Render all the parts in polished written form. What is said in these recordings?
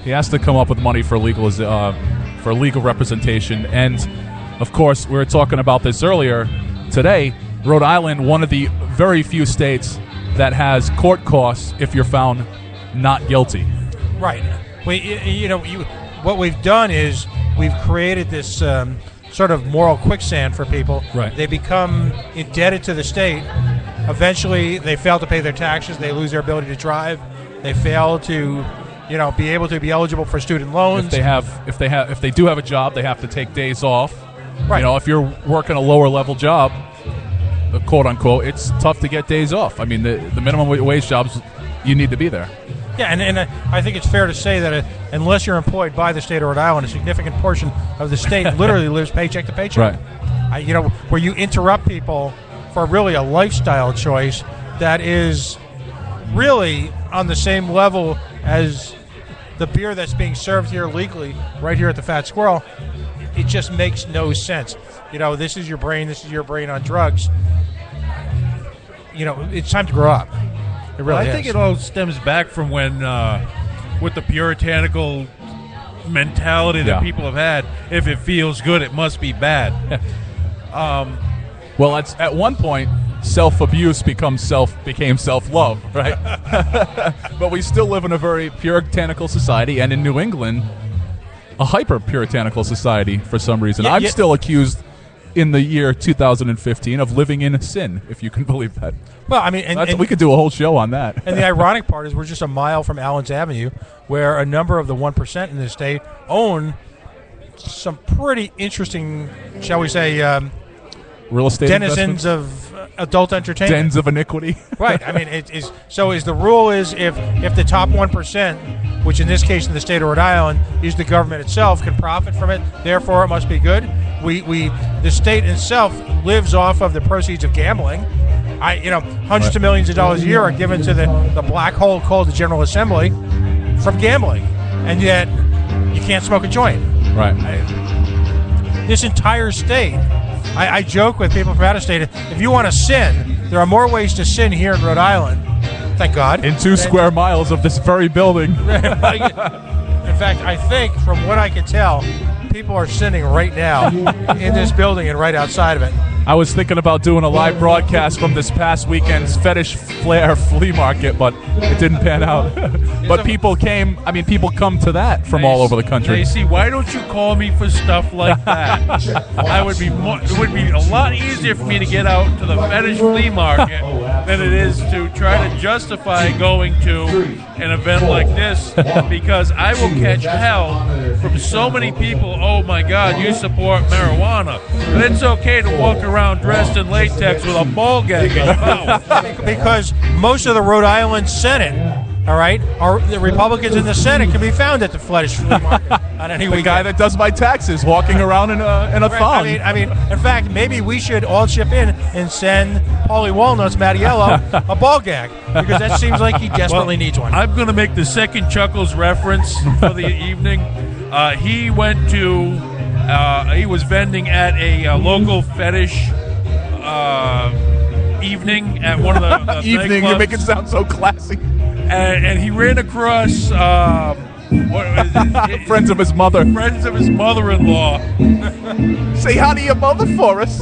He has to come up with money for legal representation. And, of course, we were talking about this earlier today. Rhode Island, one of the very few states that has court costs if you're found not guilty. Right. What we've done is we've created this sort of moral quicksand for people. Right. They become indebted to the state. Eventually, they fail to pay their taxes. They lose their ability to drive. They fail to, be able to be eligible for student loans. If they do have a job, they have to take days off. Right. If you're working a lower level job, quote unquote, it's tough to get days off. I mean, the minimum wage jobs, you need to be there. Yeah, and I think it's fair to say that unless you're employed by the state of Rhode Island, a significant portion of the state literally lives paycheck to paycheck. Right. Where you interrupt people for really a lifestyle choice that is really on the same level as the beer that's being served here legally right here at the Fatt Squirrel. It just makes no sense. This is your brain on drugs. It's time to grow up. It really I think it all stems back from when, with the puritanical mentality that people have had, if it feels good, it must be bad. Well, at one point, self-abuse became self-love, right? But we still live in a very puritanical society, and in New England, a hyper-puritanical society for some reason. I'm still accused in the year 2015 of living in sin, if you can believe that. Well, I mean, we could do a whole show on that. And the ironic part is we're just a mile from Allen's Avenue, where a number of the 1% in the state own some pretty interesting, shall we say, real estate denizens of adult entertainment. Dens of iniquity. Right. I mean, the rule is if the top 1%, which in this case in the state of Rhode Island is the government itself, can profit from it, therefore it must be good. The state itself lives off of the proceeds of gambling. Hundreds of millions of dollars a year are given to the black hole called the General Assembly from gambling, and yet you can't smoke a joint. Right. This entire state. I joke with people from out of state. If you want to sin, there are more ways to sin here in Rhode Island. Thank God. In 2 square miles of this very building. In fact, I think from what I can tell, people are sinning right now in this building and right outside of it. I was thinking about doing a live broadcast from this past weekend's Fetish Flair flea market, but it didn't pan out. But people come to that from all over the country. You see, why don't you call me for stuff like that? It would be a lot easier for me to get out to the Fetish flea market than it is to try to justify going to an event like this, because I will catch hell from so many people. Oh my God, you support marijuana, but it's okay to walk around dressed in latex with a ball gag in your mouth. Because most of the Rhode Island Senate, all right, the Republicans in the Senate can be found at the Fetish flea market on any weekend. The guy that does my taxes walking around in a thong. I mean, in fact, maybe we should all chip in and send Paulie Walnuts Mattiello a ball gag, because that seems like he desperately needs one. I'm going to make the second Chuckles reference for the evening. He went to, he was vending at a local fetish evening at one of the evening. You make it sound so classy. And he ran across friends of his mother. Friends of his mother-in-law. Say hi to your mother for us.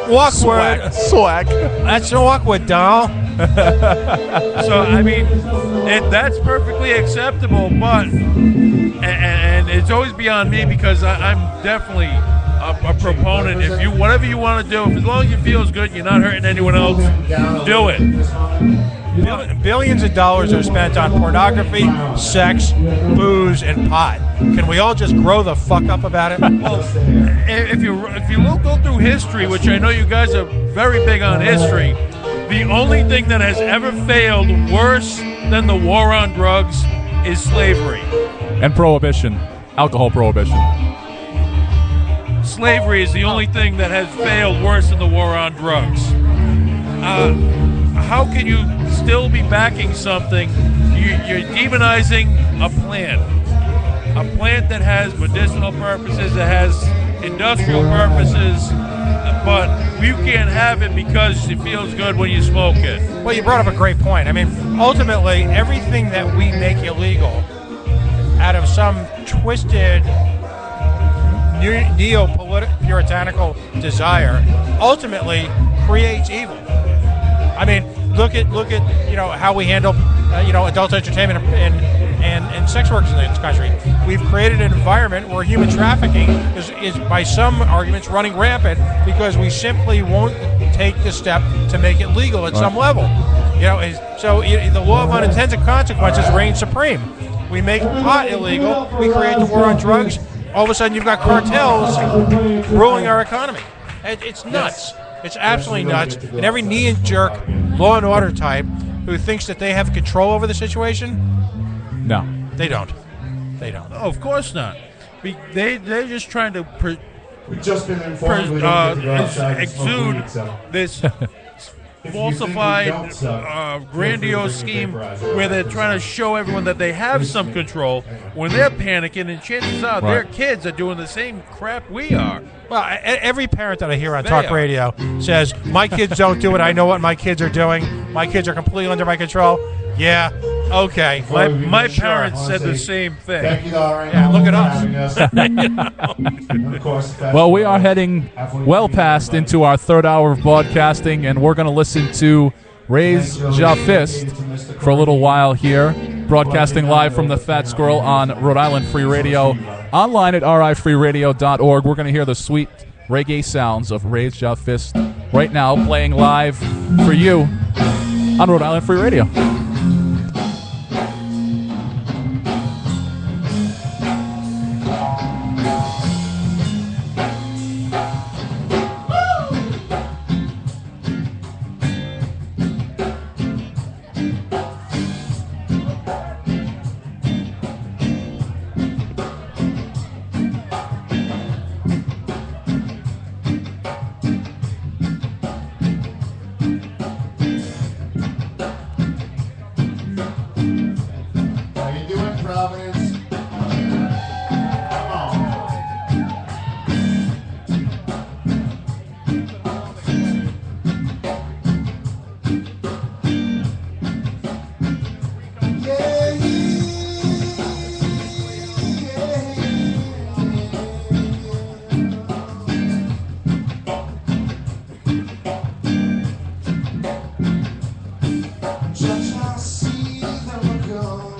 Awkward. Swag. That's so awkward, doll. So, I mean, that's perfectly acceptable, but and it's always beyond me, because I'm definitely a proponent. If you, whatever you want to do, as long as it feels good, you're not hurting anyone else, do it. Billions of dollars are spent on pornography, sex, booze, and pot. Can we all just grow the fuck up about it? Well, if you go through history, which I know you guys are very big on history, the only thing that has ever failed worse than the war on drugs is slavery. And prohibition. Alcohol prohibition. Slavery is the only thing that has failed worse than the war on drugs. How can you still be backing something? You're demonizing a plant that has medicinal purposes, that has industrial purposes, but you can't have it because it feels good when you smoke it. Well, you brought up a great point. I mean, ultimately, everything that we make illegal out of some twisted neo-puritanical desire, ultimately creates evil. I mean, look at how we handle adult entertainment and sex workers in this country. We've created an environment where human trafficking is by some arguments running rampant because we simply won't take the step to make it legal at some level. The law of unintended consequences reigns supreme. We make pot illegal. We create the war on drugs. All of a sudden, you've got cartels ruling our economy. It's nuts. It's absolutely nuts. And every knee-jerk law and order type who thinks that they have control over the situation, No. they don't. They don't. No, of course not. They're just trying to We've just been informed we don't get to go outside and smoke exude weed, so. this If you think we falsified, don't suck, grandiose feel free to scheme bring a vaporizer. where they're trying to show everyone that they have some control when they're panicking, and chances are their Right. kids are doing the same crap we are. Well, every parent that I hear on They talk are. radio says, my kids don't do it. I know what my kids are doing. My kids are completely under my control. Yeah, okay. My Sure. parents said the same thing. Thank you, Lauren. Yeah, look at us. having us. And of course, the Well, we are heading well past into our third hour of broadcasting, and we're going to listen to Raise Ja Fist for a little while here, broadcasting live from the Fatt Squirrel on Rhode Island Free Radio, online at rifreeradio.org. We're going to hear the sweet reggae sounds of Raise Ja Fist right now, playing live for you on Rhode Island Free Radio. How you doing, Providence? Come on. Just I see them go.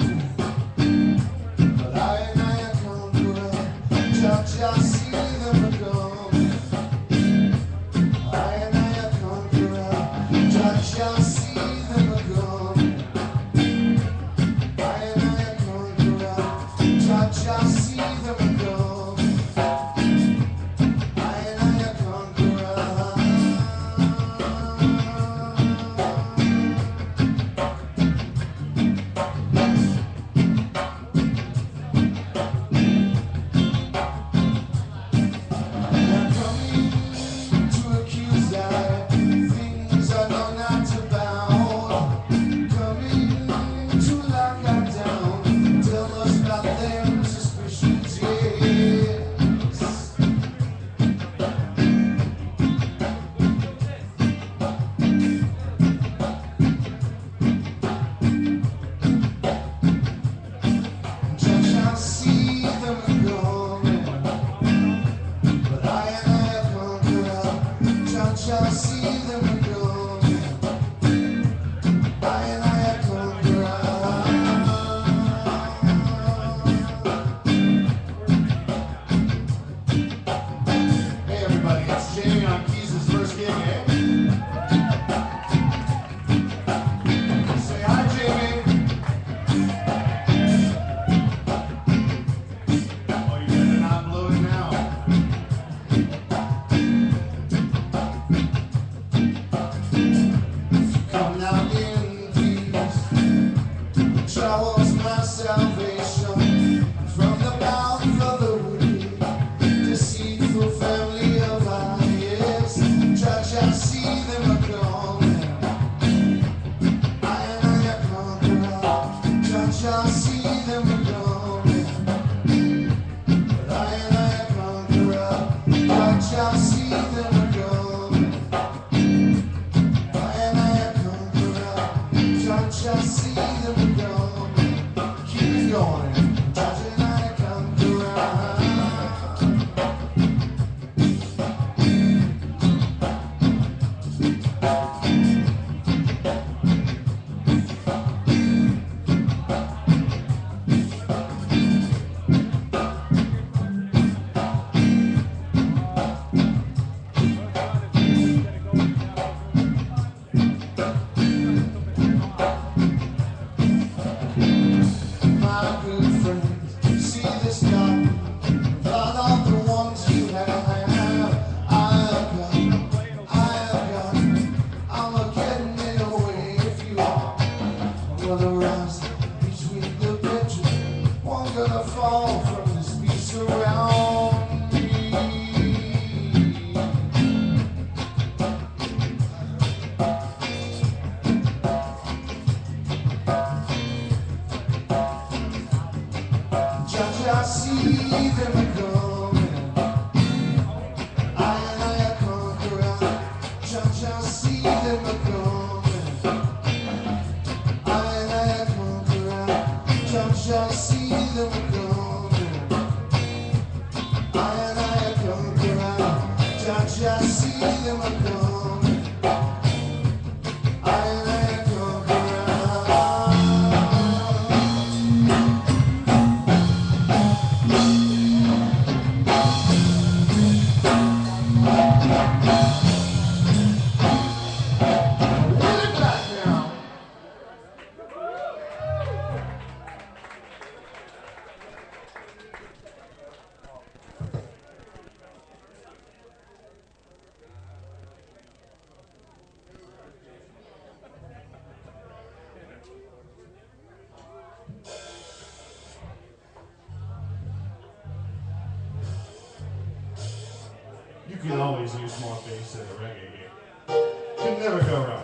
You can always use more bass in a reggae game. You can never go wrong.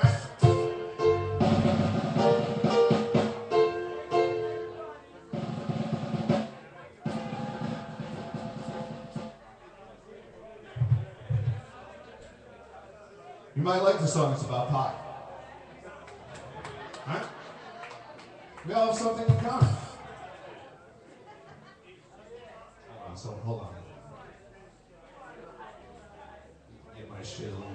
Right? You might like the song, it's about pie. Right? We all have something in common. Hold on. Get my shit a little